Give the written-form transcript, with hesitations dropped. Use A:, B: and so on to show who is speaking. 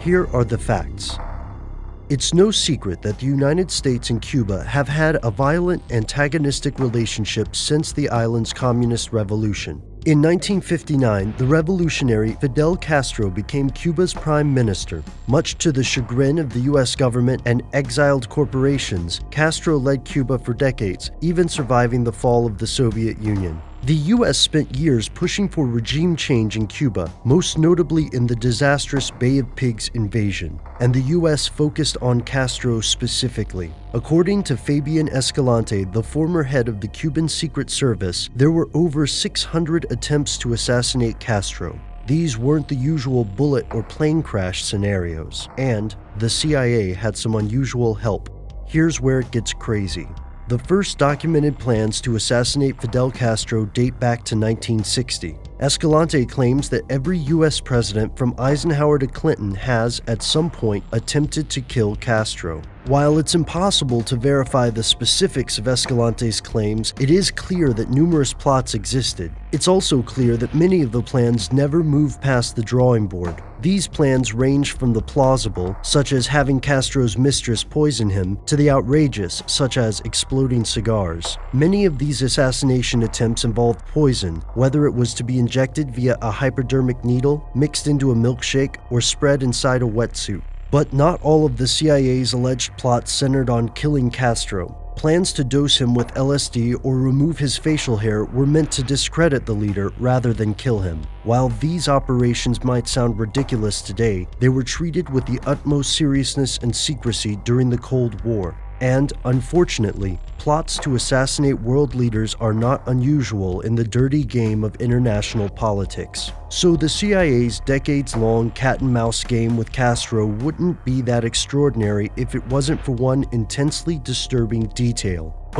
A: Here are the facts. It's no secret that the United States and Cuba have had a violent, antagonistic relationship since the island's communist revolution. In 1959, the revolutionary Fidel Castro became Cuba's prime minister. Much to the chagrin of the U.S. government and exiled corporations, Castro led Cuba for decades, even surviving the fall of the Soviet Union. The U.S. spent years pushing for regime change in Cuba, most notably in the disastrous Bay of Pigs invasion, and the U.S. focused on Castro specifically. According to Fabian Escalante, the former head of the Cuban Secret Service, there were over 600 attempts to assassinate Castro. These weren't the usual bullet or plane crash scenarios, and the CIA had some unusual help. Here's where it gets crazy. The first documented plans to assassinate Fidel Castro date back to 1960. Escalante claims that every U.S. president from Eisenhower to Clinton has, at some point, attempted to kill Castro. While it's impossible to verify the specifics of Escalante's claims, it is clear that numerous plots existed. It's also clear that many of the plans never moved past the drawing board. These plans range from the plausible, such as having Castro's mistress poison him, to the outrageous, such as exploding cigars. Many of these assassination attempts involved poison, whether it was to be injected via a hypodermic needle, mixed into a milkshake, or spread inside a wetsuit. But not all of the CIA's alleged plots centered on killing Castro. Plans to dose him with LSD or remove his facial hair were meant to discredit the leader rather than kill him. While these operations might sound ridiculous today, they were treated with the utmost seriousness and secrecy during the Cold War. And, unfortunately, plots to assassinate world leaders are not unusual in the dirty game of international politics. So the CIA's decades-long cat-and-mouse game with Castro wouldn't be that extraordinary if it wasn't for one intensely disturbing detail.